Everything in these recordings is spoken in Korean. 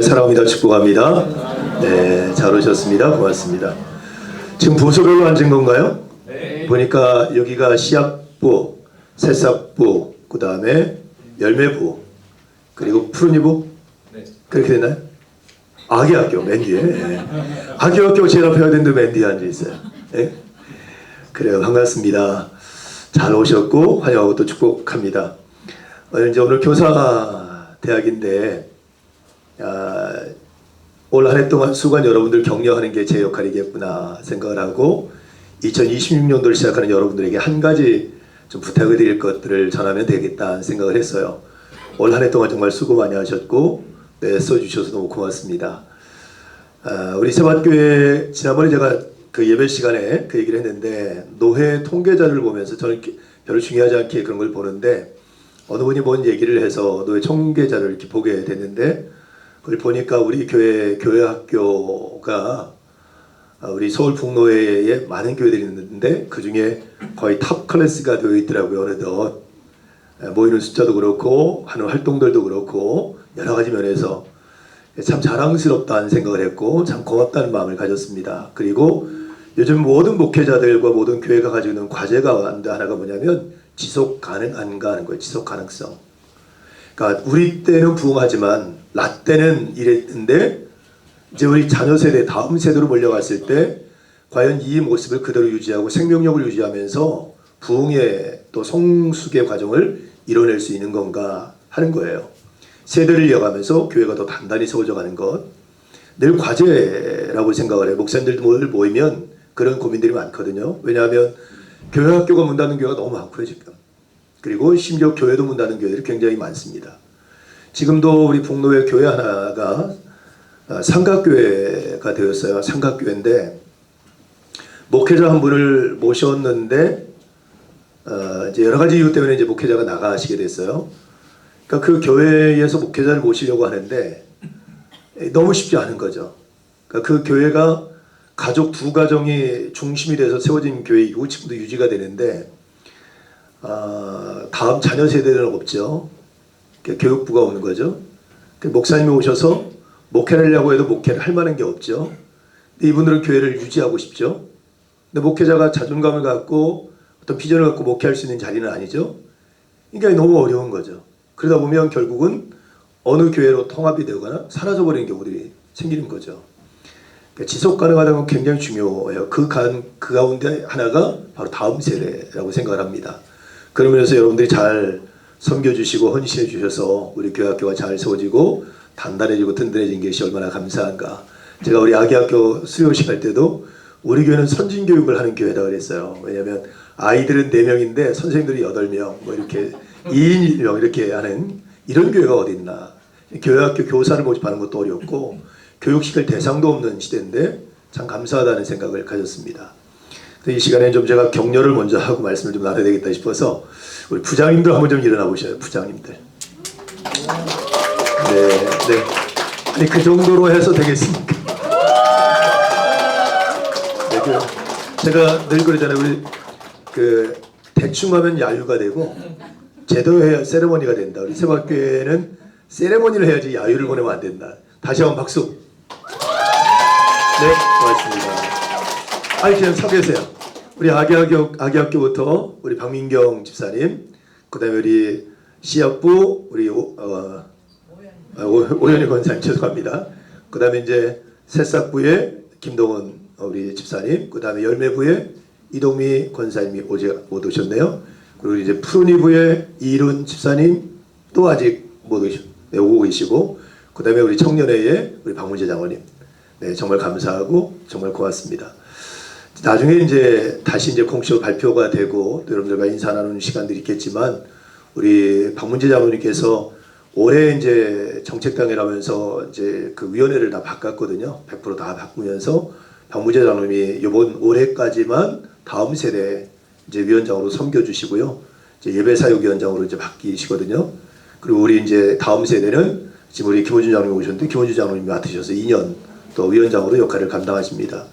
사랑합니다. 축복합니다. 네, 잘 오셨습니다. 고맙습니다. 지금 부서별로 앉은 건가요? 네. 보니까 여기가 씨앗부, 새싹부, 그 다음에 열매부, 그리고 푸른이부? 네. 그렇게 됐나요? 아기학교 맨 뒤에. 네. 아기학교 제일 앞에 되는데 맨 뒤에 앉아 있어요. 네? 그래요. 반갑습니다. 잘 오셨고 환영하고 또 축복합니다. 오늘 교사 대학인데 올 한 해 동안 수고한 여러분들 격려하는 게 제 역할이겠구나 생각을 하고 2026년도를 시작하는 여러분들에게 한 가지 좀 부탁을 드릴 것들을 전하면 되겠다 생각을 했어요. 올 한 해 동안 정말 수고 많이 하셨고 써주셔서 너무 고맙습니다. 우리 세밭교회 지난번에 제가 그 예배 시간에 그 얘기를 했는데 노회 통계자를 보면서 저는 별로 중요하지 않게 그런 걸 보는데 어느 분이 뭔 얘기를 해서 노회 통계자를 이렇게 보게 됐는데 그걸 보니까 우리 교회 학교가 우리 서울 북노회에 많은 교회들이 있는데 그 중에 거의 탑 클래스가 되어 있더라고요. 어느덧 모이는 숫자도 그렇고 하는 활동들도 그렇고 여러 가지 면에서 참 자랑스럽다는 생각을 했고 참 고맙다는 마음을 가졌습니다. 그리고 요즘 모든 목회자들과 모든 교회가 가지고 있는 과제가 하나가 뭐냐면 지속 가능한가 하는 거예요. 지속 가능성. 그러니까 우리 때는 부흥하지만 나 때는 이랬는데 이제 우리 자녀 세대 다음 세대로 몰려갔을 때 과연 이 모습을 그대로 유지하고 생명력을 유지하면서 부흥의 또 성숙의 과정을 이뤄낼 수 있는 건가 하는 거예요. 세대를 이어가면서 교회가 더 단단히 세워져 가는 것 늘 과제라고 생각을 해요. 목사님들도 모이면 그런 고민들이 많거든요. 왜냐하면 교회 학교가 문 닫는 교회가 너무 많고요 지금. 그리고 심지어 교회도 문 닫는 교회들이 굉장히 많습니다. 지금도 우리 북노회 교회 하나가 삼각교회가 되었어요. 삼각교회인데 목회자 한 분을 모셨는데 이제 여러 가지 이유 때문에 이제 목회자가 나가시게 됐어요. 그러니까 그 교회에서 목회자를 모시려고 하는데 너무 쉽지 않은 거죠. 그러니까 그 교회가 가족 두 가정이 중심이 돼서 세워진 교회이고 지금도 유지가 되는데 다음 자녀 세대는 없죠. 교육부가 오는 거죠. 목사님이 오셔서 목회를 하려고 해도 목회를 할 만한 게 없죠. 근데 이분들은 교회를 유지하고 싶죠. 근데 목회자가 자존감을 갖고 어떤 비전을 갖고 목회할 수 있는 자리는 아니죠. 그러니까 너무 어려운 거죠. 그러다 보면 결국은 어느 교회로 통합이 되거나 사라져버리는 경우들이 생기는 거죠. 그러니까 지속 가능하다는 건 굉장히 중요해요. 그 가운데 하나가 바로 다음 세대라고 생각을 합니다. 그러면서 여러분들이 잘 섬겨주시고 헌신해 주셔서 우리 교회학교가 잘 세워지고 단단해지고 든든해진 것이 얼마나 감사한가. 제가 우리 아기학교 수료식 할 때도 우리 교회는 선진교육을 하는 교회다 그랬어요. 왜냐하면 아이들은 4명인데 선생님들이 8명 뭐 이렇게 2인 1명 이렇게 하는 이런 교회가 어디 있나. 교회학교 교사를 모집하는 것도 어렵고 교육시킬 대상도 없는 시대인데 참 감사하다는 생각을 가졌습니다. 이 시간에 좀 제가 격려를 먼저 하고 말씀을 좀 나눠야 되겠다 싶어서 우리 부장님들 한번 좀 일어나 보셔요. 부장님들. 네. 아니 그 정도로 해서 되겠습니까? 네, 제가 늘 그러잖아요. 우리 대충 하면 야유가 되고 제대로 해야 세레머니가 된다. 우리 세밭교회는 세레머니를 해야지 야유를 보내면 안 된다. 다시 한번 박수. 네, 고맙습니다. 아니 그냥 서 계세요. 우리 아기학교부터 우리 박민경 집사님, 그다음에 우리 씨앗부 우리 오연희 권사님 죄송합니다. 그다음에 이제 새싹부의 김동원 우리 집사님, 그다음에 열매부의 이동미 권사님이 못 오셨네요. 그리고 이제 푸른이부의 이룬 집사님 또 아직 못 오고 계시고, 그다음에 우리 청년회의 우리 박문재 장로님. 네, 정말 감사하고 정말 고맙습니다. 나중에 이제 다시 이제 공식으로 발표가 되고 또 여러분들과 인사 나누는 시간들이 있겠지만 우리 박문재 장로님께서 올해 이제 정책당이라면서 이제 그 위원회를 다 바꿨거든요. 100% 다 바꾸면서 박문재 장로님이 이번 올해까지만 다음 세대 이제 위원장으로 섬겨주시고요. 이제 예배사역위원장으로 이제 바뀌시거든요. 그리고 우리 이제 다음 세대는 지금 우리 김호준 장로님 오셨는데 김호준 장로님이 맡으셔서 2년 또 위원장으로 역할을 감당하십니다.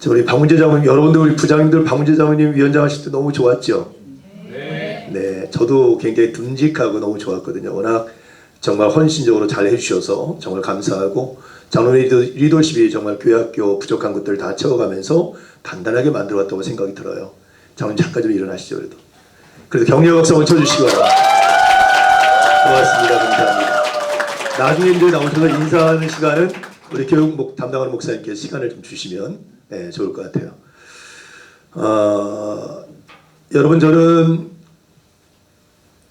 우리 박문재 장로님, 여러분들 우리 부장님들 박문재 장로님 위원장 하실 때 너무 좋았죠? 네. 저도 굉장히 듬직하고 너무 좋았거든요. 워낙 정말 헌신적으로 잘 해주셔서 정말 감사하고 장로의 리더십이 정말 교회학교 부족한 것들을 다 채워가면서 단단하게 만들어왔다고 생각이 들어요. 장로님 잠깐 좀 일어나시죠. 그래도 격려 박수 한번 쳐주시기 바랍니다. 고맙습니다. 감사합니다. 나중에 이제 나오셔서 인사하는 시간은 우리 교육 담당하는 목사님께서 시간을 좀 주시면 좋을 것 같아요. 여러분, 저는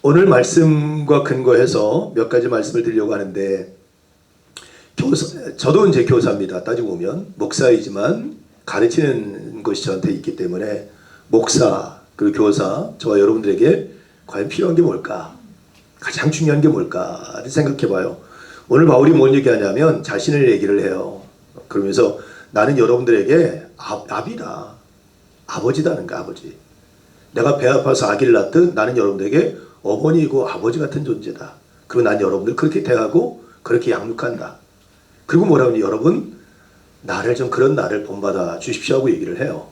오늘 말씀과 근거해서 몇 가지 말씀을 드리려고 하는데, 저도 이제 교사입니다. 따지고 보면 목사이지만 가르치는 것이 저한테 있기 때문에 목사 그리고 교사, 저와 여러분들에게 과연 필요한 게 뭘까? 가장 중요한 게 뭘까를 생각해 봐요. 오늘 바울이 뭔 얘기하냐면 자신을 얘기를 해요. 그러면서 나는 여러분들에게 아비다. 아버지다는 거, 아버지. 내가 배 아파서 아기를 낳듯 나는 여러분들에게 어머니이고 아버지 같은 존재다. 그리고 난 여러분들 그렇게 대하고 그렇게 양육한다. 그리고 뭐라고 하니, 여러분 나를 좀 그런 나를 본받아 주십시오 하고 얘기를 해요.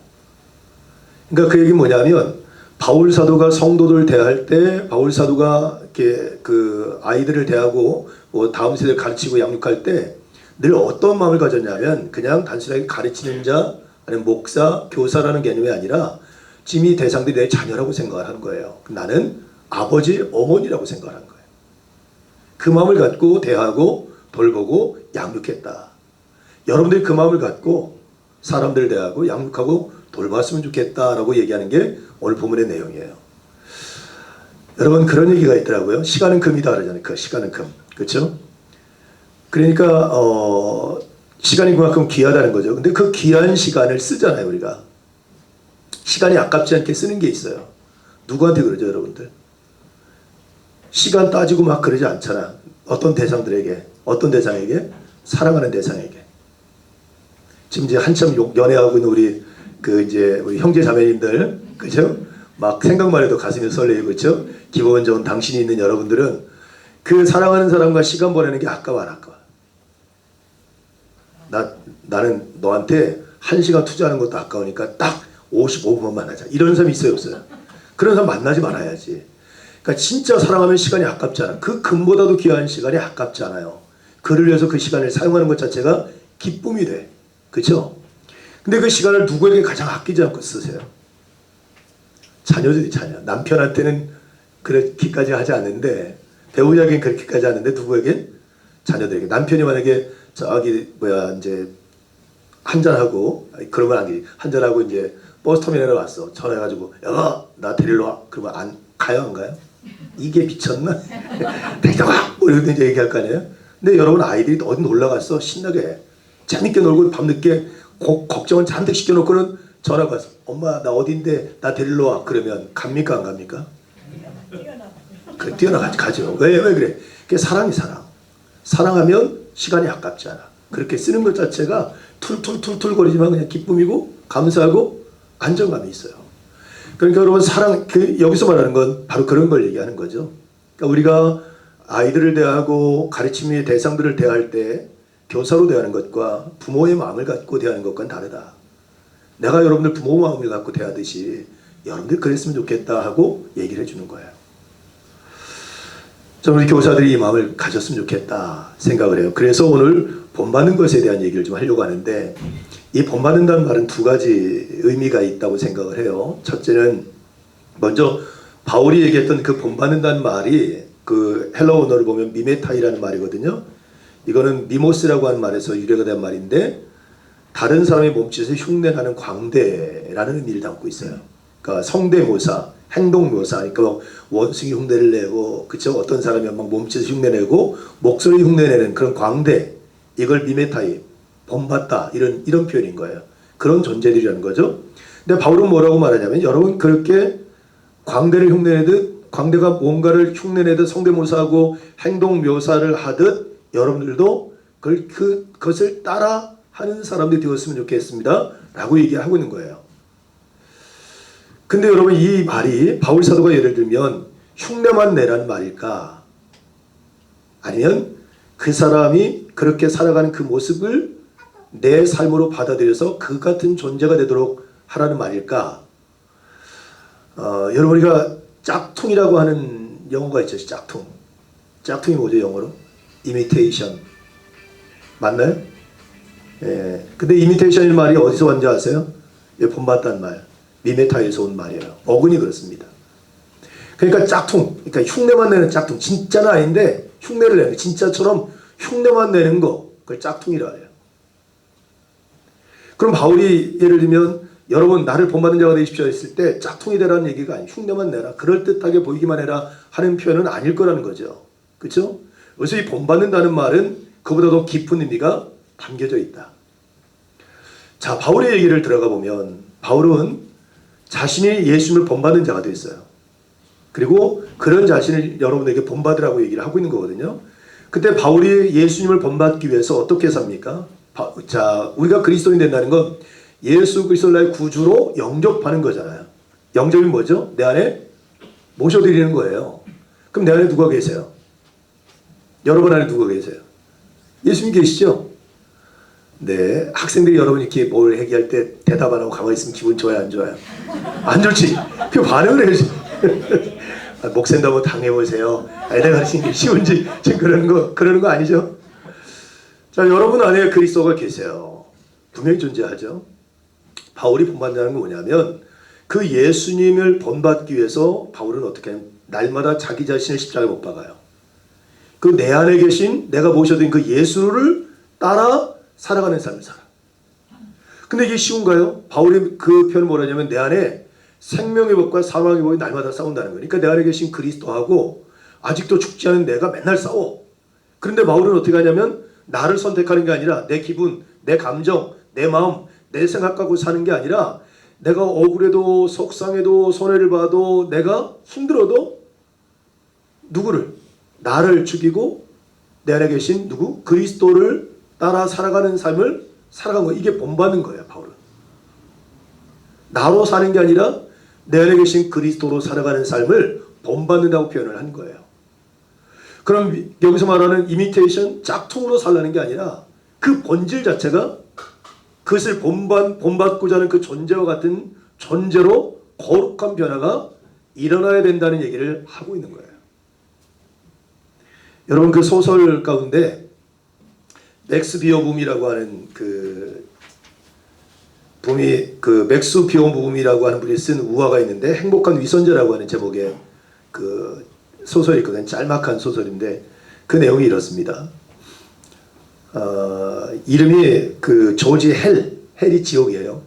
그러니까 그 얘기는 뭐냐면, 바울 사도가 성도들 대할 때, 바울 사도가 이렇게 그 아이들을 대하고 뭐 다음 세대를 가르치고 양육할 때 늘 어떤 마음을 가졌냐면, 그냥 단순하게 가르치는 자, 아니면 목사, 교사라는 개념이 아니라 지금 이 대상들이 내 자녀라고 생각을 하는 거예요. 나는 아버지, 어머니라고 생각을 한 거예요. 그 마음을 갖고 대하고 돌보고 양육했다. 여러분들이 그 마음을 갖고 사람들 대하고 양육하고 돌봤으면 좋겠다라고 얘기하는 게 오늘 본문의 내용이에요. 여러분, 그런 얘기가 있더라고요. 시간은 금이다 그러잖아요. 그 시간은 금. 그렇죠? 그러니까 시간이 그만큼 귀하다는 거죠. 근데 그 귀한 시간을 쓰잖아요, 우리가. 시간이 아깝지 않게 쓰는 게 있어요. 누구한테 그러죠, 여러분들? 시간 따지고 막 그러지 않잖아. 어떤 대상들에게, 어떤 대상에게? 사랑하는 대상에게. 지금 이제 한참 연애하고 있는 우리 우리 형제 자매님들, 그죠? 막 생각만 해도 가슴이 설레고, 그죠? 기분 좋은 당신이 있는 여러분들은 그 사랑하는 사람과 시간 보내는 게 아까워, 안 아까워? 나는 너한테 1시간 투자하는 것도 아까우니까 딱 55분만 만나자. 이런 사람이 있어요, 없어요? 그런 사람 만나지 말아야지. 그러니까 진짜 사랑하면 시간이 아깝지 않아. 그 금보다도 귀한 시간이 아깝지 않아요. 그를 위해서 그 시간을 사용하는 것 자체가 기쁨이 돼. 그렇죠? 근데 그 시간을 누구에게 가장 아끼지 않고 쓰세요? 자녀들이, 자녀. 남편한테는 그렇게까지 하지 않는데, 배우자에게는 그렇게까지 하는데, 누구에게? 자녀들에게. 남편이 만약에 이제 한잔하고, 그러면 안 돼. 한잔하고 이제 버스터미널에 왔어. 전화해가지고, 여보, 나 데리러 와. 그러면 가요, 안 가요? 이게 미쳤나? 데리러 와! 뭐 이렇게 이제 얘기할 거 아니에요? 근데 여러분, 아이들이 어디 놀러 갔어. 신나게. 재밌게 놀고 밤늦게 걱정은 잔뜩 시켜놓고는 전화가 왔어. 엄마, 나 어딘데 나 데리러 와. 그러면 갑니까, 안 갑니까? 그래, 가죠. 왜 그래? 그게 사랑이 사랑. 사랑하면 시간이 아깝지 않아. 그렇게 쓰는 것 자체가 툴툴툴툴 거리지만 그냥 기쁨이고 감사하고 안정감이 있어요. 그러니까 여러분, 사랑, 여기서 말하는 건 바로 그런 걸 얘기하는 거죠. 그러니까 우리가 아이들을 대하고 가르침의 대상들을 대할 때 교사로 대하는 것과 부모의 마음을 갖고 대하는 것과는 다르다. 내가 여러분들 부모 마음을 갖고 대하듯이 여러분들 그랬으면 좋겠다 하고 얘기를 해주는 거예요. 저는 우리 교사들이 이 마음을 가졌으면 좋겠다 생각을 해요. 그래서 오늘 본받는 것에 대한 얘기를 좀 하려고 하는데, 이 본받는다는 말은 두 가지 의미가 있다고 생각을 해요. 첫째는 먼저 바울이 얘기했던 그 본받는다는 말이 그 헬라 언어를 보면 미메타이라는 말이거든요. 이거는 미모스라고 하는 말에서 유래가 된 말인데, 다른 사람의 몸짓을 흉내하는 광대라는 의미를 담고 있어요. 그러니까 성대모사, 행동묘사, 그러니까 원숭이 흉내를 내고, 그쵸? 어떤 사람이 막 몸짓을 흉내내고 목소리 흉내내는 그런 광대, 이걸 미메타이, 본받다, 이런 표현인 거예요. 그런 존재들이라는 거죠. 근데 바울은 뭐라고 말하냐면, 여러분 그렇게 광대를 흉내내듯, 광대가 뭔가를 흉내내듯 성대모사하고 행동묘사를 하듯 여러분들도 그것을 따라 하는 사람들이 되었으면 좋겠습니다 라고 얘기하고 있는 거예요. 근데 여러분, 이 말이 바울 사도가 예를 들면 흉내만 내라는 말일까? 아니면 그 사람이 그렇게 살아가는 그 모습을 내 삶으로 받아들여서 그 같은 존재가 되도록 하라는 말일까? 여러분, 우리가 짝퉁이라고 하는 영어가 있죠. 짝퉁. 짝퉁이 뭐죠 영어로? 이미테이션 맞나요? 예. 근데 이미테이션이라는 말이 어디서 왔는지 아세요? 예, 본받다는 말. 미메타에서 온 말이에요. 어근이 그렇습니다. 그러니까 짝퉁, 그러니까 흉내만 내는 짝퉁, 진짜는 아닌데 흉내를 내는, 진짜처럼 흉내만 내는 거, 그걸 짝퉁이라 해요. 그럼 바울이 예를 들면 여러분 나를 본받는 자가 되십시오 했을 때 짝퉁이 되라는 얘기가 아니에요. 흉내만 내라, 그럴듯하게 보이기만 해라 하는 표현은 아닐 거라는 거죠. 그렇죠? 그래서 이 본받는다는 말은 그보다 더 깊은 의미가 담겨져 있다. 자, 바울의 얘기를 들어가 보면 바울은 자신이 예수님을 본받는 자가 됐어요. 그리고 그런 자신을 여러분에게 본받으라고 얘기를 하고 있는 거거든요. 그때 바울이 예수님을 본받기 위해서 어떻게 삽니까? 자, 우리가 그리스도인 된다는 건 예수 그리스도를 나의 구주로 영접하는 거잖아요. 영접이 뭐죠? 내 안에 모셔드리는 거예요. 그럼 내 안에 누가 계세요? 여러분 안에 누가 계세요? 예수님 계시죠? 네, 학생들이 여러분 이렇게 뭘 얘기할 때 대답 안 하고 가만히 있으면 기분 좋아요, 안 좋아요? 안 좋지? 그 반응을 해야지. 목사님도 한번 당해보세요. 내가 가르치는 게 쉬운지 지금 그러는 거 아니죠? 자, 여러분 안에 그리스도가 계세요. 분명히 존재하죠. 바울이 본받는다는 건 뭐냐면 그 예수님을 본받기 위해서 바울은 어떻게 하냐면 날마다 자기 자신을 십자가에 못 박아요. 그 내 안에 계신 내가 모셔둔 그 예수를 따라 살아가는 삶을 살아. 근데 이게 쉬운가요? 바울이 그 표현을 뭐라냐면 내 안에 생명의 법과 사망의 법이 날마다 싸운다는 거예요. 그러니까 내 안에 계신 그리스도하고 아직도 죽지 않은 내가 맨날 싸워. 그런데 바울은 어떻게 하냐면 나를 선택하는 게 아니라 내 기분, 내 감정, 내 마음, 내 생각하고 사는 게 아니라 내가 억울해도 속상해도 손해를 봐도 내가 힘들어도 누구를? 나를 죽이고 내 안에 계신 누구? 그리스도를 따라 살아가는 삶을 살아간 거예요. 이게 본받는 거예요. 바울은. 나로 사는 게 아니라 내 안에 계신 그리스도로 살아가는 삶을 본받는다고 표현을 한 거예요. 그럼 여기서 말하는 이미테이션, 짝퉁으로 살라는 게 아니라 그 본질 자체가 그것을 본받고자 하는 그 존재와 같은 존재로 거룩한 변화가 일어나야 된다는 얘기를 하고 있는 거예요. 여러분 그 소설 가운데 맥스 비어붐이라고 하는 맥스 비어붐이라고 하는 분이 쓴 우화가 있는데 행복한 위선자라고 하는 제목의 그 소설이 있거든요. 짤막한 소설인데 그 내용이 이렇습니다. 이름이 그 조지 헬이 지옥이에요.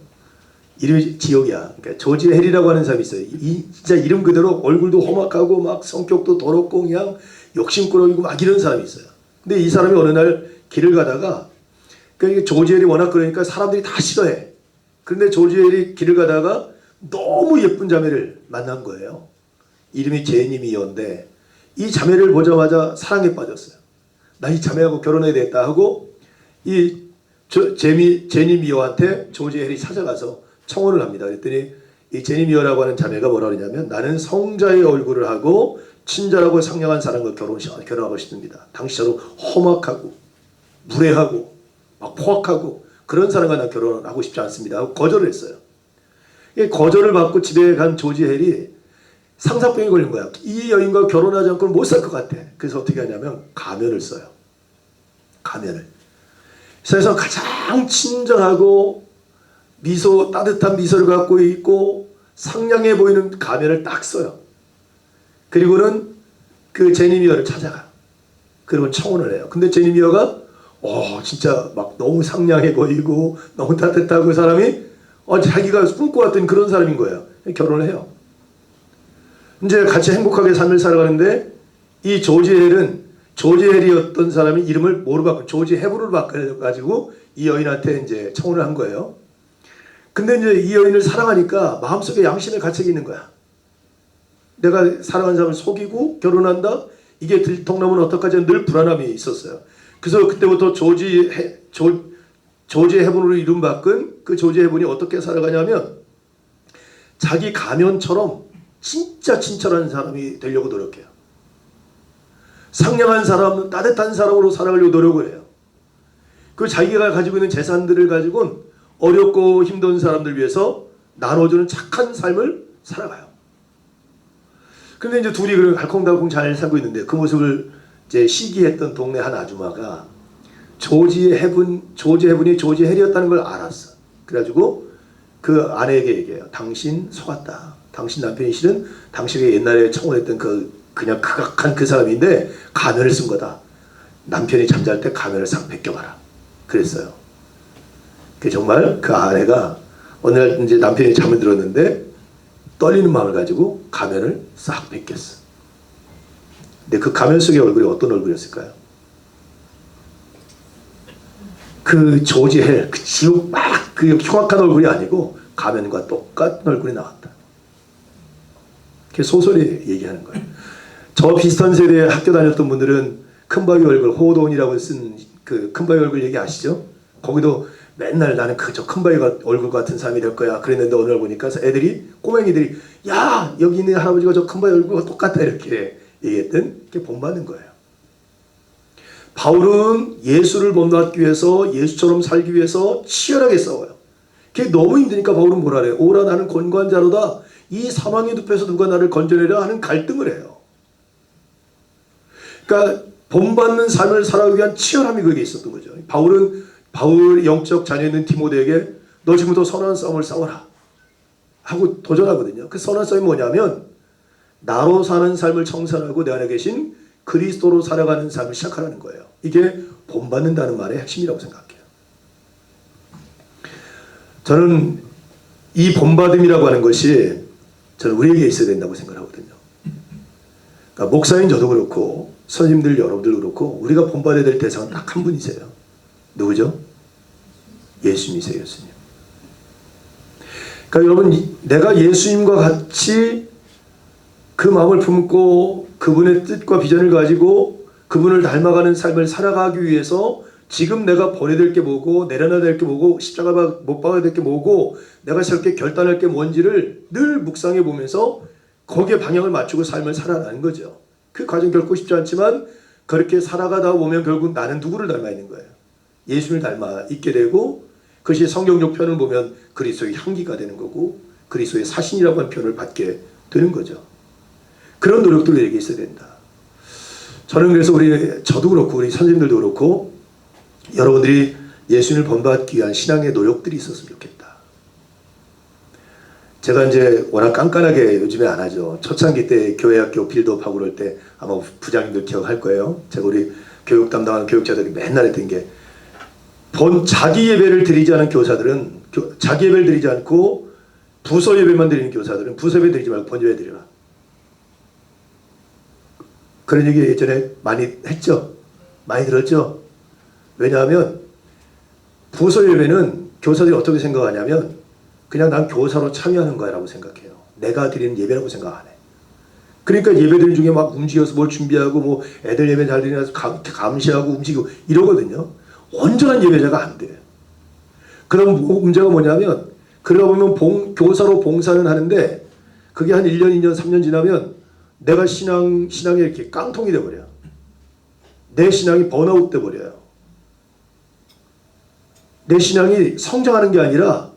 이름이 지옥이야. 그러니까 조지 헬이라고 하는 사람이 있어요. 진짜 이름 그대로 얼굴도 험악하고 막 성격도 더럽고 그냥 욕심꾸러기고 막 이런 사람이 있어요. 근데 이 사람이 어느 날 길을 가다가 그러니까 조지 헬이 워낙 그러니까 사람들이 다 싫어해. 그런데 조지 헬이 길을 가다가 너무 예쁜 자매를 만난 거예요. 이름이 제니 미어인데 이 자매를 보자마자 사랑에 빠졌어요. 나 이 자매하고 결혼해야 되겠다 하고 이 제니 미어한테 조지 헬이 찾아가서 청혼을 합니다. 그랬더니 이 제니 미어라고 하는 자매가 뭐라 그러냐면 나는 성자의 얼굴을 하고 친절하고 상냥한 사람과 결혼하고 싶습니다. 당시처럼 험악하고 무례하고 막 포악하고 그런 사람과 난 결혼하고 싶지 않습니다 하고 거절을 했어요. 이 거절을 받고 집에 간 조지 헬이 상사병이 걸린 거야. 이 여인과 결혼하지 않고는 못 살 것 같아. 그래서 어떻게 하냐면 가면을 써요. 가면을. 세상에서 가장 친절하고 따뜻한 미소를 갖고 있고 상냥해 보이는 가면을 딱 써요. 그리고는 그 제니 미어를 찾아가. 그리고 청혼을 해요. 근데 제니 미어가 진짜 막 너무 상냥해 보이고 너무 따뜻하고 사람이 자기가 꿈꿔왔던 그런 사람인 거예요. 결혼을 해요. 이제 같이 행복하게 삶을 살아가는데 이 조지 헬이었던 사람이 이름을 뭐로 바꿔 조지 헤브로 바꿔가지고 이 여인한테 이제 청혼을 한 거예요. 근데 이제 이 여인을 사랑하니까 마음속에 양심의 가책이 있는 거야. 내가 사랑하는 사람을 속이고 결혼한다? 이게 들통나면 어떡하지? 늘 불안함이 있었어요. 그래서 그때부터 조지 헤븐으로 이름 바꾼 그 조지 헤븐이 어떻게 살아가냐면 자기 가면처럼 진짜 친절한 사람이 되려고 노력해요. 상냥한 사람, 따뜻한 사람으로 살아가려고 노력을 해요. 그 자기가 가지고 있는 재산들을 가지고는 어렵고 힘든 사람들 위해서 나눠주는 착한 삶을 살아가요. 근데 이제 둘이 알콩달콩 잘 살고 있는데 그 모습을 이제 시기했던 동네 한 아줌마가 조지 해븐이 조지 헬이었다는 걸 알았어. 그래가지고 그 아내에게 얘기해요. 당신 속았다. 당신 남편이 실은 당신이 옛날에 청혼했던 그냥 극악한 그 사람인데 가면을 쓴 거다. 남편이 잠잘 때 가면을 싹 벗겨봐라. 그랬어요. 그 정말 그 아내가 어느 날 이제 남편이 잠을 들었는데 떨리는 마음을 가지고 가면을 싹 벗겼어. 근데 그 가면 속의 얼굴이 어떤 얼굴이었을까요? 그 조지 헬, 그 지옥 막 그 흉악한 얼굴이 아니고 가면과 똑같은 얼굴이 나왔다. 그게 소설이 얘기하는 거예요. 저 비슷한 세대에 학교 다녔던 분들은 큰바위 얼굴, 호돈이라고 쓴 그 큰바위 얼굴 얘기 아시죠? 거기도 맨날 나는 저 큰바위가 얼굴 같은 사람이 될 거야. 그랬는데 어느 날 보니까 꼬맹이들이 야 여기 있는 할아버지가 저 큰바위 얼굴과 똑같다 이렇게 얘기했던 게 본받는 거예요. 바울은 예수를 본받기 위해서 예수처럼 살기 위해서 치열하게 싸워요. 그게 너무 힘드니까 바울은 뭐라 그래요? 오라 나는 권고한 자로다. 이 사망의 늪에서 누가 나를 건져내려 하는 갈등을 해요. 그러니까 본받는 삶을 살아가기 위한 치열함이 거기에 있었던 거죠. 바울 영적 자녀인 디모데에게 너 지금부터 선한 싸움을 싸워라 하고 도전하거든요. 그 선한 싸움이 뭐냐면 나로 사는 삶을 청산하고 내 안에 계신 그리스도로 살아가는 삶을 시작하라는 거예요. 이게 본받는다는 말의 핵심이라고 생각해요. 저는 이 본받음이라고 하는 것이 저는 우리에게 있어야 된다고 생각하거든요. 그러니까 목사인 저도 그렇고 선생님들 여러분들 그렇고 우리가 본받아야 될 대상은 딱 한 분이세요. 누구죠? 예수님이세요. 예수님. 그러니까 여러분 내가 예수님과 같이 그 마음을 품고 그분의 뜻과 비전을 가지고 그분을 닮아가는 삶을 살아가기 위해서 지금 내가 버려야 될 게 뭐고 내려놔야 될 게 뭐고 십자가 못 박아야 될 게 뭐고 내가 저렇게 결단할 게 뭔지를 늘 묵상해 보면서 거기에 방향을 맞추고 삶을 살아가는 거죠. 그 과정 결코 쉽지 않지만 그렇게 살아가다 보면 결국 나는 누구를 닮아 있는 거예요. 예수님을 닮아 있게 되고 그것이 성경적 표현을 보면 그리스도의 향기가 되는 거고 그리스도의 사신이라고 하는 표현을 받게 되는 거죠. 그런 노력들이 우리에게 있어야 된다. 저는 그래서 저도 그렇고 우리 선생님들도 그렇고 여러분들이 예수님을 본받기 위한 신앙의 노력들이 있었으면 좋겠다. 제가 이제 워낙 깐깐하게 요즘에 안 하죠. 초창기 때 교회학교 빌드업하고 그럴 때 아마 부장님들 기억할 거예요. 제가 우리 교육 담당하는 교육자들이 맨날 했던 게 자기 예배를 드리지 않은 교사들은 자기 예배를 드리지 않고 부서 예배만 드리는 교사들은 부서 예배 드리지 말고 본예배 드려라. 그런 얘기 예전에 많이 했죠. 많이 들었죠. 왜냐하면 부서 예배는 교사들이 어떻게 생각하냐면 그냥 난 교사로 참여하는 거야 라고 생각해요. 내가 드리는 예배라고 생각 안 해. 그러니까 예배들 중에 막 움직여서 뭘 준비하고 뭐 애들 예배 잘 드리나 감시하고 움직이고 이러거든요. 온전한 예배자가 안 돼요. 그럼 문제가 뭐냐면 그러다 보면 교사로 봉사는 하는데 그게 한 1년, 2년, 3년 지나면 내가 신앙에 이렇게 깡통이 돼버려. 내 신앙이 번아웃 돼버려요. 내 신앙이 성장하는 게 아니라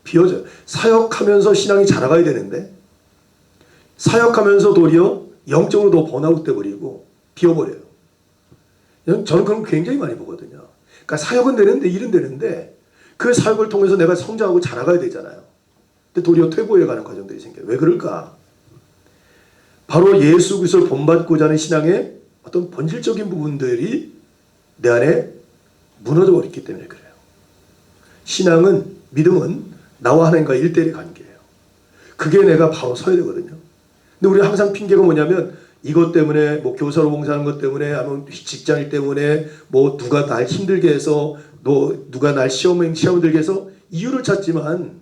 비어져요. 사역하면서 신앙이 자라가야 되는데 사역하면서 도리어 영적으로 더 번아웃 돼버리고 비어버려요. 저는 그런 거 굉장히 많이 보거든요. 그러니까 사역은 되는데 일은 되는데 그 사역을 통해서 내가 성장하고 자라가야 되잖아요. 근데 도리어 퇴보해가는 과정들이 생겨요. 왜 그럴까? 바로 예수 그리스도를 본받고자 하는 신앙의 어떤 본질적인 부분들이 내 안에 무너져 버렸기 때문에 그래요. 신앙은 믿음은 나와 하나님과 1대1의 관계예요. 그게 내가 바로 서야 되거든요. 근데 우리 항상 핑계가 뭐냐면 이것 때문에 뭐 교사로 봉사하는 것 때문에 아니면 직장일 때문에 뭐 누가 날 힘들게 해서 누가 날 시험 들게 해서 이유를 찾지만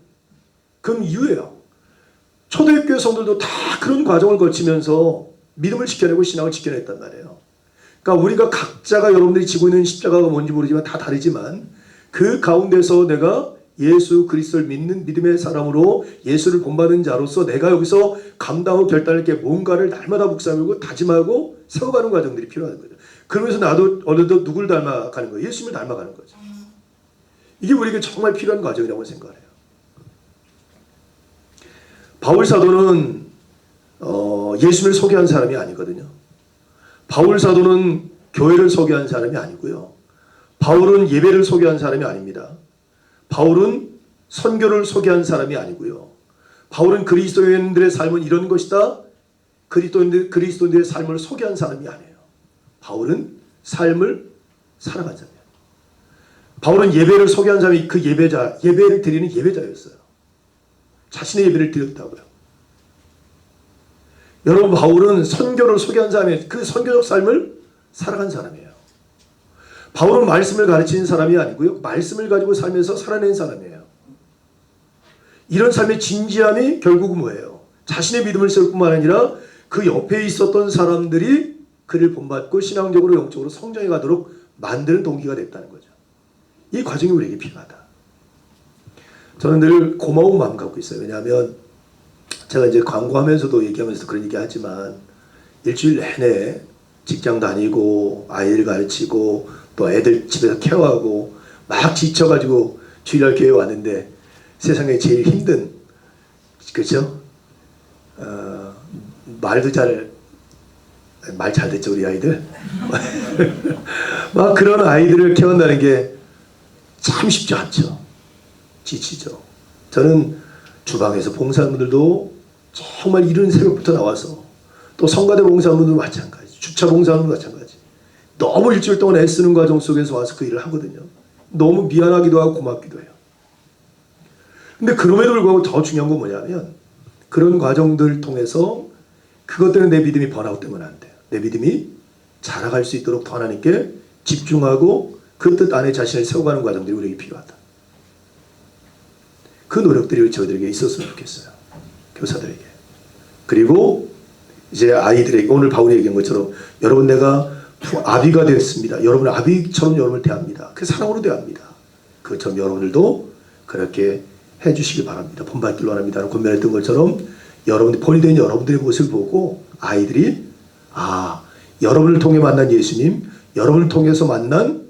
그건 이유예요. 초대교회 성도들도 다 그런 과정을 거치면서 믿음을 지켜내고 신앙을 지켜냈단 말이에요. 그러니까 우리가 각자가 여러분들이 지고 있는 십자가가 뭔지 모르지만 다 다르지만 그 가운데서 내가 예수 그리스도를 믿는 믿음의 사람으로 예수를 본받은 자로서 내가 여기서 감당하고 결단할 게 뭔가를 날마다 묵상하고 다짐하고 세워가는 과정들이 필요한 거죠. 그러면서 나도 어느덧 누구를 닮아가는 거예요? 예수님을 닮아가는 거죠. 이게 우리에게 정말 필요한 과정이라고 생각해요. 바울 사도는 예수님을 소개한 사람이 아니거든요. 바울 사도는 교회를 소개한 사람이 아니고요. 바울은 예배를 소개한 사람이 아닙니다. 바울은 선교를 소개한 사람이 아니고요. 바울은 그리스도인들의 삶은 이런 것이다. 그리스도인들의 삶을 소개한 사람이 아니에요. 바울은 삶을 살아간 사람이에요. 바울은 예배를 소개한 사람이 그 예배를 드리는 예배자였어요. 자신의 예배를 드렸다고요. 여러분, 바울은 선교를 소개한 사람이에요. 그 선교적 삶을 살아간 사람이에요. 바울은 말씀을 가르치는 사람이 아니고요. 말씀을 가지고 살면서 살아낸 사람이에요. 이런 삶의 진지함이 결국은 뭐예요? 자신의 믿음을 세울 뿐만 아니라 그 옆에 있었던 사람들이 그를 본받고 신앙적으로 영적으로 성장해 가도록 만드는 동기가 됐다는 거죠. 이 과정이 우리에게 필요하다. 저는 늘 고마운 마음 갖고 있어요. 왜냐하면 제가 이제 광고하면서도 얘기하면서 그런 얘기 하지만 일주일 내내 직장 다니고 아이들 가르치고 또 애들 집에서 케어하고 막 지쳐가지고 주일날 교회 왔는데 세상에 제일 힘든, 그렇죠? 말도 말 잘 듣죠 우리 아이들. 막 그런 아이들을 케어한다는 게 참 쉽지 않죠. 지치죠. 저는 주방에서 봉사하는 분들도 정말 이른 새벽부터 나와서, 또 성가대 봉사하는 분들도 마찬가지, 주차 봉사하는 분도 마찬가지, 너무 일주일 동안 애쓰는 과정 속에서 와서 그 일을 하거든요. 너무 미안하기도 하고 고맙기도 해요. 근데 그럼에도 불구하고 더 중요한 건 뭐냐면 그런 과정들 통해서 그것 때문에 내 믿음이 번아웃되면 안 돼요. 내 믿음이 자라갈 수 있도록 더 하나님께 집중하고 그 뜻 안에 자신을 세워가는 과정들이 우리에게 필요하다. 그 노력들이 저희들에게 있었으면 좋겠어요. 교사들에게. 그리고 이제 아이들에게, 오늘 바울이 얘기한 것처럼 여러분 내가 아비가 되었습니다. 여러분 아비처럼 여러분을 대합니다. 그 사랑으로 대합니다. 그처럼 여러분들도 그렇게 해주시기 바랍니다. 본받기를 원합니다. 권면했던 것처럼 여러분들, 본이 된 여러분들의 모습을 보고 아이들이 여러분을 통해 만난 예수님, 여러분을 통해서 만난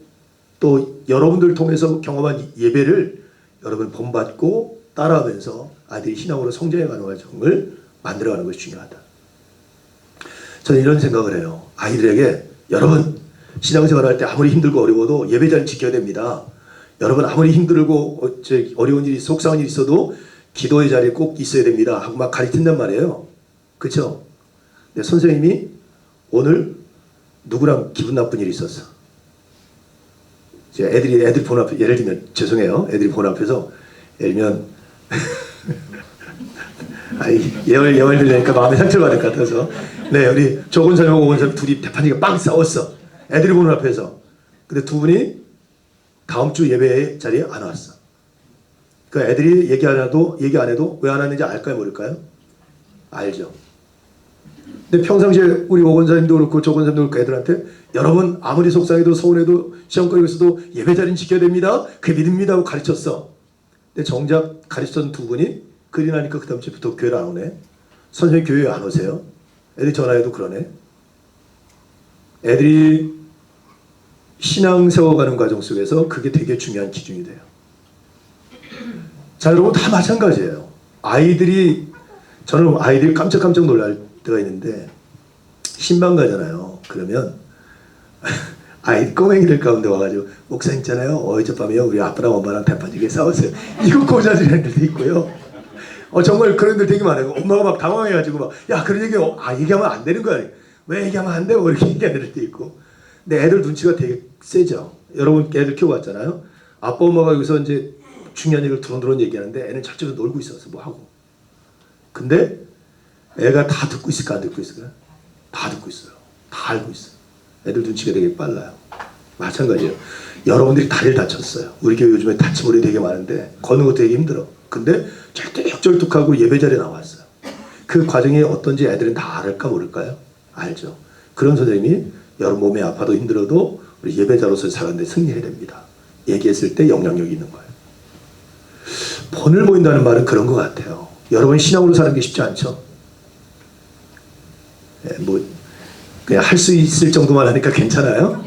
또 여러분들을 통해서 경험한 예배를 여러분 본받고 따라하면서 아이들이 신앙으로 성장해가는 과정을 만들어가는 것이 중요하다. 저는 이런 생각을 해요. 아이들에게 여러분 신앙생활 할 때 아무리 힘들고 어려워도 예배자를 지켜야 됩니다. 여러분 아무리 힘들고 어려운 일이 속상한 일이 있어도 기도의 자리에 꼭 있어야 됩니다 하고 막 가르친단 말이에요. 그렇죠? 근데 선생님이 오늘 누구랑 기분 나쁜 일이 있었어. 애들 본 앞에, 예를 들면 죄송해요. 애들이 본 앞에서 예를 들면 예월 들으니까 마음에 상처를 받을 것 같아서 네, 우리 조건사님하고 오건사님 둘이 대판이가 빵 싸웠어. 애들이 보는 앞에서. 근데 두 분이 다음 주 예배 자리에 안 왔어. 그 애들이 얘기 안 해도 왜 안 왔는지 알까요, 모를까요? 알죠. 근데 평상시에 우리 오건사님도 그렇고 조건사님도 그렇고 애들한테 여러분 아무리 속상해도 서운해도 시험거리고 있어도 예배 자리는 지켜야 됩니다. 그게 믿음입니다 하고 가르쳤어. 근데 정작 가르쳤던 두 분이 그리 나니까 그 다음 주부터 교회를 안 오네. 선생님 교회에 안 오세요. 애들이 전화해도 그러네. 애들이 신앙 세워가는 과정 속에서 그게 되게 중요한 기준이 돼요. 자, 여러분 다 마찬가지예요. 저는 아이들이 깜짝깜짝 놀랄 때가 있는데 신방 가잖아요. 그러면 꼬맹이들 가운데 와가지고 목사님 있잖아요. 어젯밤에요 우리 아빠랑 엄마랑 대판지게 싸웠어요. 이거 고자질 애들도 있고요. 정말 그런 애들 되게 많아요. 엄마가 막 당황해가지고 막 야 그런 얘기하면 안 되는 거야. 왜 얘기하면 안 돼요? 이렇게 얘기하는 애들도 있고. 근데 애들 눈치가 되게 세죠. 여러분 애들 키워봤잖아요. 아빠 엄마가 여기서 이제 중요한 얘기를 두런두런 얘기하는데 애는 저쪽에서 놀고 있어서 뭐 하고. 근데 애가 다 듣고 있을까 안 듣고 있을까? 다 듣고 있어요. 다 알고 있어요. 애들 눈치가 되게 빨라요. 마찬가지예요. 여러분들이 다리를 다쳤어요. 우리 교회 요즘에 다친 분이 되게 많은데 걷는 것도 되게 힘들어. 근데 절뚝절뚝하고 예배 자리에 나왔어요. 그 과정이 어떤지 애들은 다 알까 모를까요? 알죠. 그런 선생님이 여러분 몸이 아파도 힘들어도 우리 예배자로서 살아가는데 승리해야 됩니다. 얘기했을 때 영향력이 있는 거예요. 본을 모인다는 말은 그런 것 같아요. 여러분 신앙으로 사는 게 쉽지 않죠. 그냥 할 수 있을 정도만 하니까 괜찮아요.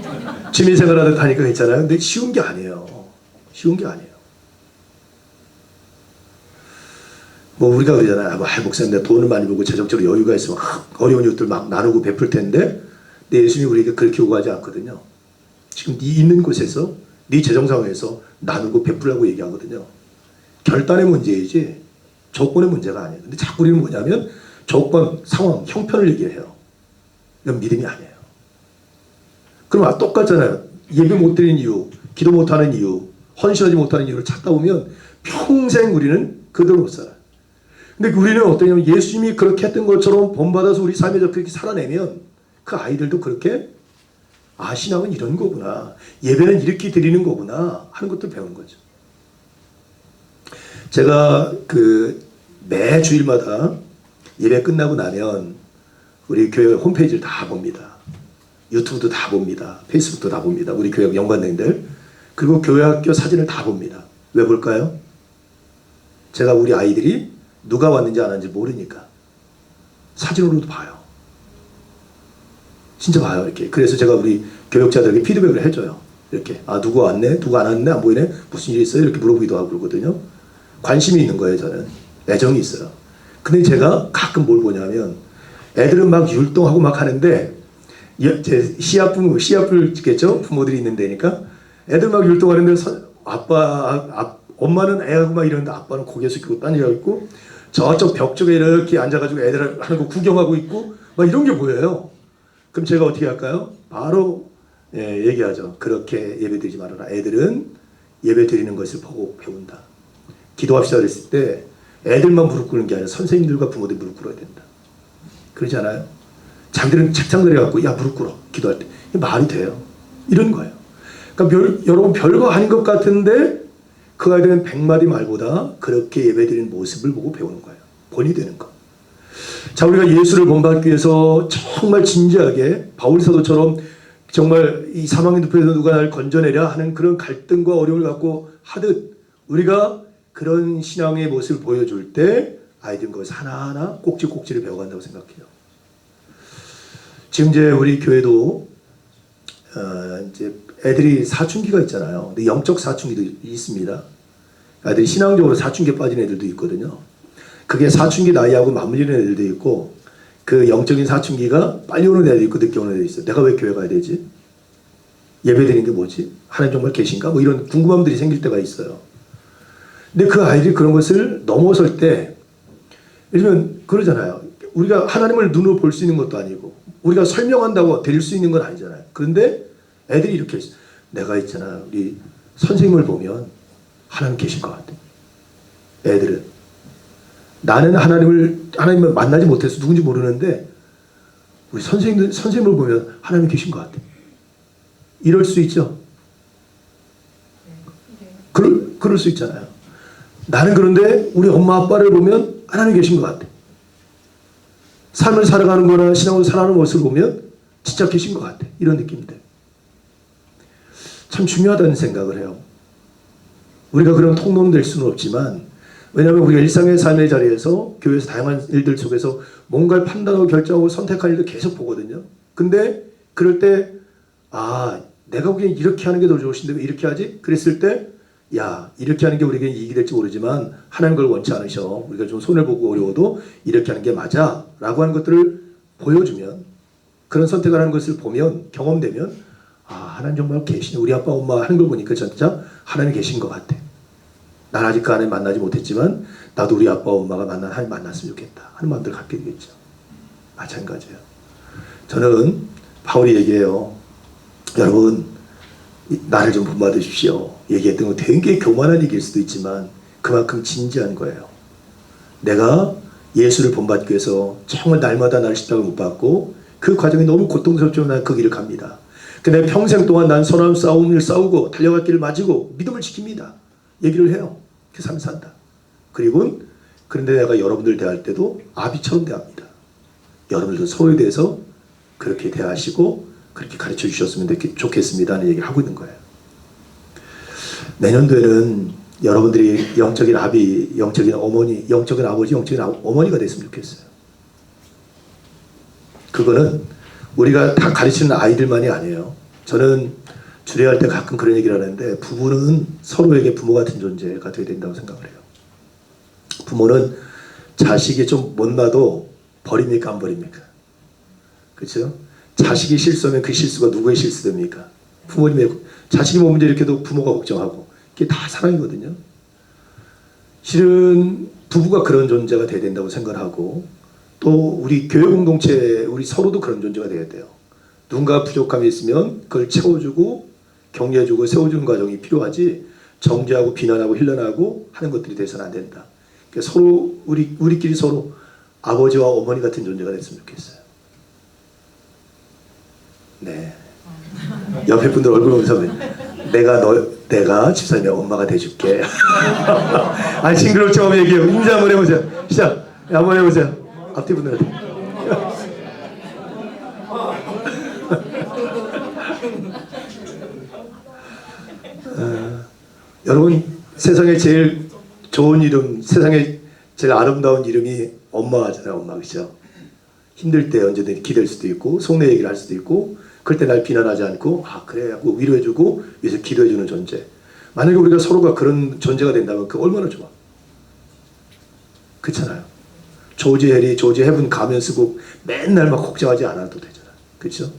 취미생활 하니까 괜찮아요. 근데 쉬운 게 아니에요. 쉬운 게 아니에요. 우리가 그러잖아요. 목사님 내가 돈을 많이 벌고 재정적으로 여유가 있으면 어려운 이웃들 막 나누고 베풀 텐데 근데 예수님이 우리에게 그렇게 요구하지 않거든요. 지금 네 있는 곳에서 네 재정 상황에서 나누고 베풀라고 얘기하거든요. 결단의 문제이지 조건의 문제가 아니에요. 근데 자꾸 우리는 뭐냐면 조건, 상황, 형편을 얘기해요. 이건 믿음이 아니에요. 그럼 똑같잖아요. 예배 못 드리는 이유, 기도 못하는 이유, 헌신하지 못하는 이유를 찾다 보면 평생 우리는 그대로 못 살아요. 근데 우리는 어떠냐면 예수님이 그렇게 했던 것처럼 본받아서 우리 삶에서 그렇게 살아내면 그 아이들도 그렇게 신앙은 이런 거구나, 예배는 이렇게 드리는 거구나 하는 것도 배우는 거죠. 제가 매 주일마다 예배 끝나고 나면 우리 교회 홈페이지를 다 봅니다. 유튜브도 다 봅니다. 페이스북도 다 봅니다. 우리 교회 연관생들. 그리고 교회 학교 사진을 다 봅니다. 왜 볼까요? 제가 우리 아이들이 누가 왔는지 안 왔는지 모르니까 사진으로도 봐요. 진짜 봐요. 이렇게. 그래서 제가 우리 교육자들에게 피드백을 해줘요. 이렇게 누구 왔네? 누구 안 왔네? 안 보이네? 무슨 일이 있어요? 이렇게 물어보기도 하고 그러거든요. 관심이 있는 거예요. 저는. 애정이 있어요. 근데 제가 가끔 뭘 보냐면 애들은 막 율동하고 막 하는데 제 시합을 찍겠죠? 부모들이 있는 데니까 애들 막 율동하는데 엄마는 애하고 막 이러는데 아빠는 고개 숙이고 딴 얘기하고 있고 저쪽 벽 쪽에 이렇게 앉아가지고 애들 하는 거 구경하고 있고 막 이런 게 보여요. 그럼 제가 어떻게 할까요? 바로 얘기하죠. 그렇게 예배 드리지 말아라. 애들은 예배 드리는 것을 보고 배운다. 기도합시다 그랬을 때 애들만 무릎 꿇는 게 아니라 선생님들과 부모들이 무릎 꿇어야 된다. 그러지 않아요? 자기들은 책상 내려갖고 야 무릎 꿇어 기도할 때. 이게 말이 돼요. 이런 거예요. 그러니까 여러분 별거 아닌 것 같은데 그 아이들은 100마디 말보다 그렇게 예배드리는 모습을 보고 배우는 거예요. 본이 되는 거. 자, 우리가 예수를 본받기 위해서 정말 진지하게 바울 사도처럼 정말 이 사망의 늪에서 누가 날 건져내랴 하는 그런 갈등과 어려움을 갖고 하듯 우리가 그런 신앙의 모습을 보여줄 때 아이들은 그것을 하나하나 꼭지꼭지를 배워간다고 생각해요. 지금 이제 우리 교회도 이제 애들이 사춘기가 있잖아요. 근데 영적 사춘기도 있습니다. 애들이 신앙적으로 사춘기에 빠진 애들도 있거든요. 그게 사춘기 나이하고 맞물리는 애들도 있고 그 영적인 사춘기가 빨리 오는 애도 있고 늦게 오는 애도 있어요. 내가 왜 교회 가야 되지? 예배 드리는 게 뭐지? 하나님 정말 계신가? 뭐 이런 궁금함들이 생길 때가 있어요. 근데 그 아이들이 그런 것을 넘어설 때 예를 들면 그러잖아요. 우리가 하나님을 눈으로 볼 수 있는 것도 아니고 우리가 설명한다고 드릴 수 있는 건 아니잖아요. 그런데 애들이 이렇게 있어요. 내가 있잖아. 우리 선생님을 보면 하나님 계신 것 같아. 애들은. 나는 하나님을 만나지 못해서 누군지 모르는데 우리 선생님을 보면 하나님 계신 것 같아. 이럴 수 있죠. 그럴 수 있잖아요. 나는 그런데 우리 엄마 아빠를 보면 하나님 계신 것 같아. 삶을 살아가는 거나 신앙을 살아가는 모습을 보면 진짜 계신 것 같아. 이런 느낌들. 참 중요하다는 생각을 해요. 우리가 그런 통로는 될 수는 없지만 왜냐하면 우리가 일상의 삶의 자리에서 교회에서 다양한 일들 속에서 뭔가를 판단하고 결정하고 선택할 일도 계속 보거든요. 근데 그럴 때 내가 보기엔 이렇게 하는 게 더 좋으신데 왜 이렇게 하지? 그랬을 때 이렇게 하는 게 우리에게 이익이 될지 모르지만 하나님 그걸 원치 않으셔. 우리가 좀 손해보고 어려워도 이렇게 하는 게 맞아 라고 하는 것들을 보여주면 그런 선택을 하는 것을 보면 경험되면 하나님 정말 계시네. 우리 아빠 엄마 하는 걸 보니까 진짜 하나님 계신 것 같아. 난 아직 그 하나님 만나지 못했지만 나도 우리 아빠 엄마가 하나님 만났으면 좋겠다 하는 마음들 갖게 되겠죠. 마찬가지예요. 저는 바울이 얘기해요. 여러분 나를 좀 본받으십시오. 얘기했던 거 되게 교만한 얘기일 수도 있지만 그만큼 진지한 거예요. 내가 예수를 본받기 위해서 정말 날마다 나를 십자가를 못 받고 그 과정이 너무 고통스럽지만 난 그 길을 갑니다. 근데 평생 동안 난 선한 싸움을 싸우고 달려갈 길을 맞이고 믿음을 지킵니다. 얘기를 해요. 그 삶을 산다. 그리고 그런데 내가 여러분들 대할 때도 아비처럼 대합니다. 여러분들도 서로에 대해서 그렇게 대하시고 그렇게 가르쳐 주셨으면 좋겠습니다 하는 얘기를 하고 있는 거예요. 내년도에는 여러분들이 영적인 아비, 영적인 어머니, 영적인 아버지, 영적인 어머니가 됐으면 좋겠어요. 그거는 우리가 다 가르치는 아이들만이 아니에요. 저는 주례할 때 가끔 그런 얘기를 하는데 부부는 서로에게 부모 같은 존재가 되어야 된다고 생각을 해요. 부모는 자식이 좀 못나도 버립니까 안 버립니까? 그렇죠? 자식이 실수하면 그 실수가 누구의 실수됩니까? 부모님의. 자식이 뭐 문제 일으켜도 부모가 걱정하고. 그게 다 사랑이거든요. 실은 부부가 그런 존재가 돼야 된다고 생각을 하고, 또 우리 교회 공동체 우리 서로도 그런 존재가 돼야 돼요. 누군가 부족함이 있으면 그걸 채워주고 격려해주고 세워주는 과정이 필요하지, 정죄하고 비난하고 힐난하고 하는 것들이 돼서는 안 된다. 그러니까 서로 우리끼리 서로 아버지와 어머니 같은 존재가 됐으면 좋겠어요. 네. 옆에 분들 얼굴 보면서 내가 집사님의 엄마가 돼줄게. 아, 징그럽죠? 한번 얘기해요. 인사 한번 해보세요. 시작. 한번 해보세요. 앞뒤 분들한테. 여러분, 세상에 제일 좋은 이름, 세상에 제일 아름다운 이름이 엄마잖아요. 엄마, 그렇죠? 힘들 때 언제든 기댈 수도 있고 속내 얘기를 할 수도 있고, 그럴 때 날 비난하지 않고 아 그래 하고 위로해주고 위해서 기도해주는 존재. 만약에 우리가 서로가 그런 존재가 된다면 그 얼마나 좋아. 그렇잖아요. 조지 해븐 가면 쓰고 맨날 막 걱정하지 않아도 되잖아. 그렇죠?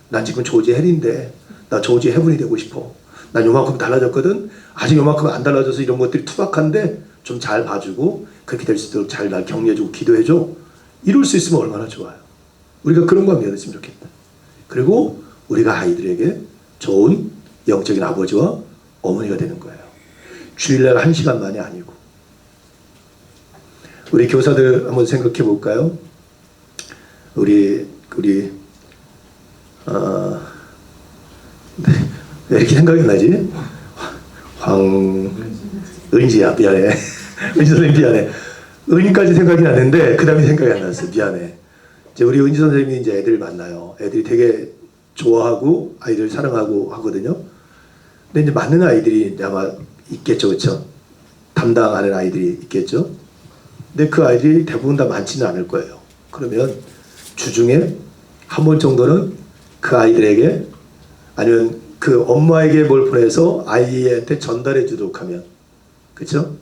난 지금 조지 헬인데 나 조지 해븐이 되고 싶어. 난 요만큼 달라졌거든. 아직 요만큼 안 달라져서 이런 것들이 투박한데 좀 잘 봐주고 그렇게 될 수 있도록 잘 날 격려해주고 기도해줘. 이룰 수 있으면 얼마나 좋아요. 우리가 그런 관계가 됐으면 좋겠다. 그리고 우리가 아이들에게 좋은 영적인 아버지와 어머니가 되는 거예요. 주일날 1시간만이 아니고. 우리 교사들 한번 생각해 볼까요? 우리 왜 이렇게 생각이 나지? 은지야 미안해. 은지 선생님 미안해. 은까지 생각이 나는데 그 다음에 생각이 안 났어. 미안해. 이제 우리 은지 선생님이 이제 애들을 만나요. 애들이 되게 좋아하고 아이들 사랑하고 하거든요. 근데 이제 맞는 아이들이 아마 있겠죠, 그렇죠? 담당하는 아이들이 있겠죠. 근데 그 아이들이 대부분 다 많지는 않을 거예요. 그러면 주중에 한 번 정도는 그 아이들에게 아니면 그 엄마에게 뭘 보내서 아이한테 전달해 주도록 하면, 그렇죠?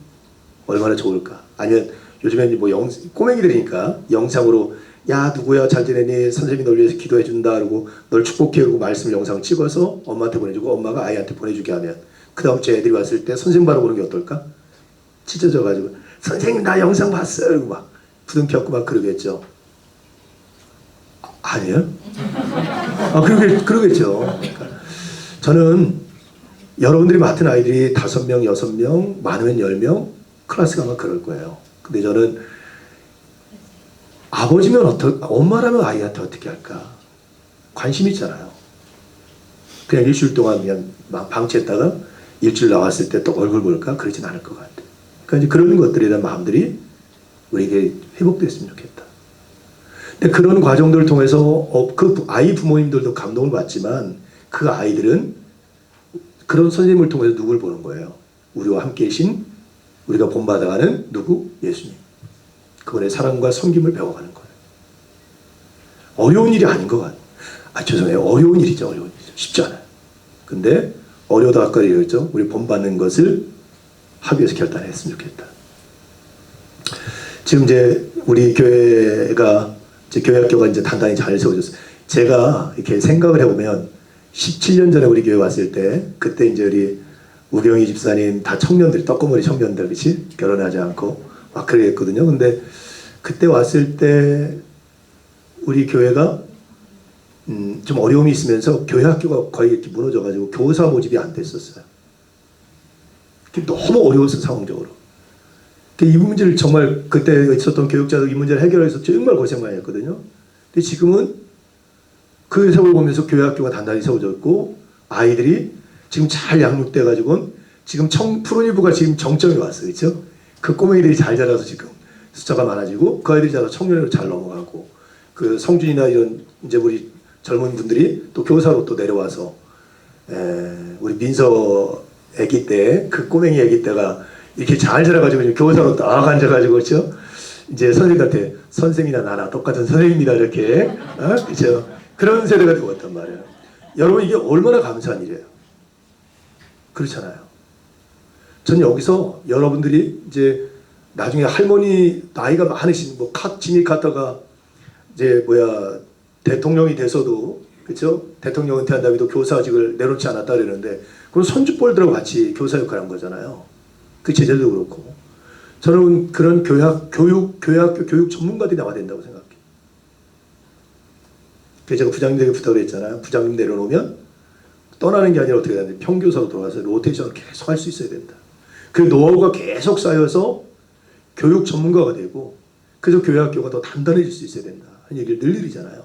얼마나 좋을까? 아니면 요즘에는 뭐 꼬맹이들이니까 영상으로 야 누구야 잘 지내니 선생님이 널 위해서 기도해 준다 그러고 널 축복해 그러고 말씀 영상 찍어서 엄마한테 보내주고 엄마가 아이한테 보내주게 하면 그 다음 주에 애들이 왔을 때 선생님 바로 보는 게 어떨까? 찢어져 가지고 선생님 나 영상 봤어요 그러고 막 부둥켜 안고 막 그러겠죠. 아니에요? 그러겠죠. 그러니까 저는 여러분들이 맡은 아이들이 5명, 6명, 많으면 10명 클래스가 아마 그럴 거예요. 근데 저는 아버지면 엄마라면 아이한테 어떻게 할까? 관심 있잖아요. 그냥 일주일 동안 그냥 방치했다가 일주일 나왔을 때 또 얼굴 볼까? 그러진 않을 것 같아요. 그러니까 이제 그런 것들에 대한 마음들이 우리에게 회복됐으면 좋겠다. 근데 그런 과정들을 통해서 그 아이 부모님들도 감동을 받지만 그 아이들은 그런 선생님을 통해서 누굴 보는 거예요? 우리와 함께 계신 우리가 본받아가는 누구? 예수님. 그분의 사랑과 섬김을 배워가는 거예요. 어려운 일이 아닌 것 같아요. 죄송해요. 어려운 일이죠. 어려운 일이죠. 쉽지 않아요. 근데 어려워도 아까 얘기했죠. 우리 본받는 것을 합의해서 결단했으면 좋겠다. 지금 이제 우리 교회가 이제 교회학교가 이제 단단히 잘 세워졌어요. 제가 이렇게 생각을 해보면 17년 전에 우리 교회 왔을 때 그때 이제 우리 우경희 집사님 다 청년들이 떡고머리 청년들 그치? 결혼하지 않고 막 그랬거든요. 근데 그때 왔을 때 우리 교회가 좀 어려움이 있으면서 교회 학교가 거의 이렇게 무너져가지고 교사 모집이 안 됐었어요. 너무 어려웠어 상황적으로. 이 문제를 정말 그때 있었던 교육자도 이 문제를 해결해서 정말 고생 많이 했거든요. 근데 지금은 그 세월 보면서 교회 학교가 단단히 세워졌고 아이들이 지금 잘 양육돼 가지고 지금 프로니부가 지금 정점에 왔어요. 그렇죠? 그 꼬맹이들이 잘 자라서 지금 숫자가 많아지고 그 아이들이 자라서 청년으로 잘 넘어가고 그 성준이나 이런 이제 우리 젊은 분들이 또 교사로 또 내려와서 우리 민서 아기 때 그 꼬맹이 아기 때가 이렇게 잘 자라가지고 교사로 딱 앉아가지고 그렇죠? 이제 선생님한테 선생이나 나나 똑같은 선생님이다 이렇게 그렇죠? 그런 세대가 되고 왔단 말이에요. 여러분 이게 얼마나 감사한 일이에요. 그렇잖아요. 전 여기서 여러분들이 이제 나중에 할머니 나이가 많으신 뭐 진이 갔다가 이제 대통령이 돼서도 그렇죠? 대통령 은퇴한 다음에도 교사직을 내놓지 않았다 그러는데 그럼 손주뻘들하고 같이 교사 역할을 한 거잖아요. 그 제자도 그렇고 저는 그런 교회학교 교육 전문가들이 나와야 된다고 생각해요. 그래서 제가 부장님에게 부탁을 했잖아요. 부장님 내려놓으면 떠나는 게 아니라 어떻게 해야 되는데 평교사로 돌아가서 로테이션을 계속 할 수 있어야 된다. 그 노하우가 계속 쌓여서 교육 전문가가 되고 그래서 교회학교가 더 단단해질 수 있어야 된다 하는 얘기를 늘 드리잖아요.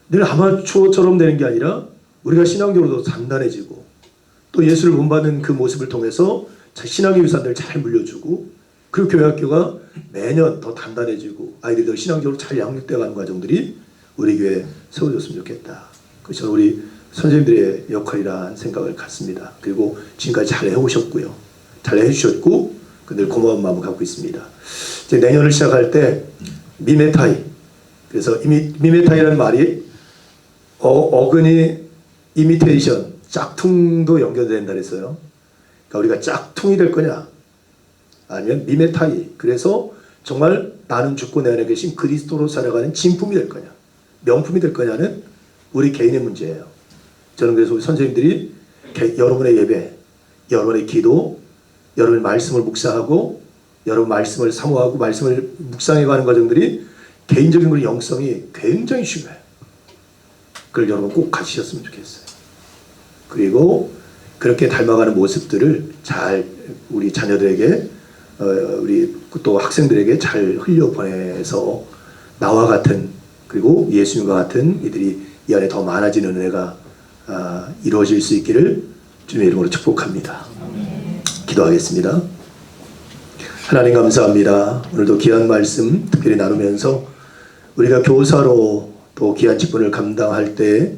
늘 아마추어처럼 되는 게 아니라 우리가 신앙적으로도 단단해지고 또 예수를 본받는 그 모습을 통해서 신앙의 유산들을 잘 물려주고 그리고 교회학교가 매년 더 단단해지고 아이들이 더 신앙적으로 잘 양육되어가는 과정들이 우리 교회에 세워졌으면 좋겠다. 그래서 우리 선생님들의 역할이라는 생각을 갖습니다. 그리고 지금까지 잘 해오셨고요. 잘 해주셨고 늘 고마운 마음을 갖고 있습니다. 이제 내년을 시작할 때 미메타이, 그래서 미메타이라는 말이 어근이 이미테이션, 짝퉁도 연결된다 그랬어요. 그러니까 우리가 짝퉁이 될 거냐 아니면 미메타이, 그래서 정말 나는 죽고 내 안에 계신 그리스도로 살아가는 진품이 될 거냐 명품이 될 거냐는 우리 개인의 문제예요. 저는 그래서 우리 선생님들이 여러분의 예배, 여러분의 기도, 여러분의 말씀을 묵상하고 여러분 말씀을 사모하고 말씀을 묵상해가는 과정들이 개인적인 그런 영성이 굉장히 중요해요. 그걸 여러분 꼭 가지셨으면 좋겠어요. 그리고 그렇게 닮아가는 모습들을 잘 우리 자녀들에게 우리 또 학생들에게 잘 흘려보내서 나와 같은 그리고 예수님과 같은 이들이 이 안에 더 많아지는 은혜가 이루어질 수 있기를 주님의 이름으로 축복합니다. 기도하겠습니다. 하나님 감사합니다. 오늘도 귀한 말씀 특별히 나누면서 우리가 교사로 또 귀한 직분을 감당할 때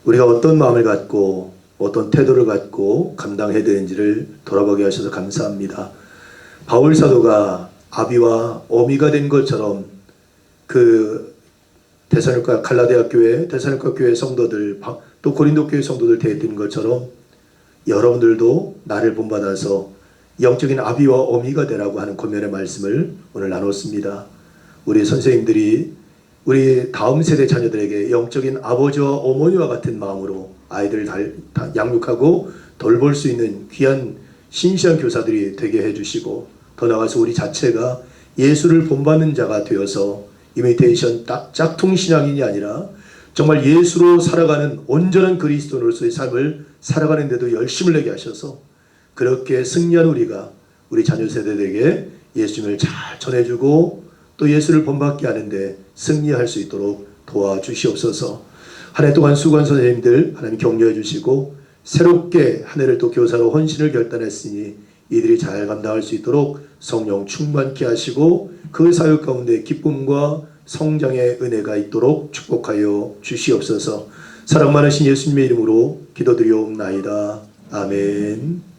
우리가 어떤 마음을 갖고 어떤 태도를 갖고 감당해야 되는지를 돌아보게 하셔서 감사합니다. 바울 사도가 아비와 어미가 된 것처럼 그 데살로니가 갈라디아 교회, 데살로니가 교회 성도들 또 고린도 교회 성도들 대했던 것처럼 여러분들도 나를 본받아서 영적인 아비와 어미가 되라고 하는 권면의 말씀을 오늘 나눴습니다. 우리 선생님들이 우리 다음 세대 자녀들에게 영적인 아버지와 어머니와 같은 마음으로 아이들을 양육하고 돌볼 수 있는 귀한 신실한 교사들이 되게 해주시고 더 나아가서 우리 자체가 예수를 본받는 자가 되어서 이미테이션 짝퉁 신앙인이 아니라 정말 예수로 살아가는 온전한 그리스도인으로서의 삶을 살아가는 데도 열심을 내게 하셔서 그렇게 승리한 우리가 우리 자녀 세대들에게 예수님을 잘 전해주고 또 예수를 본받게 하는데 승리할 수 있도록 도와주시옵소서. 한 해 동안 수고한 선생님들 하나님 격려해 주시고 새롭게 한 해를 또 교사로 헌신을 결단했으니 이들이 잘 감당할 수 있도록 성령 충만케 하시고 그 사역 가운데 기쁨과 성장의 은혜가 있도록 축복하여 주시옵소서. 사랑 많으신 예수님의 이름으로 기도드리옵나이다. 아멘.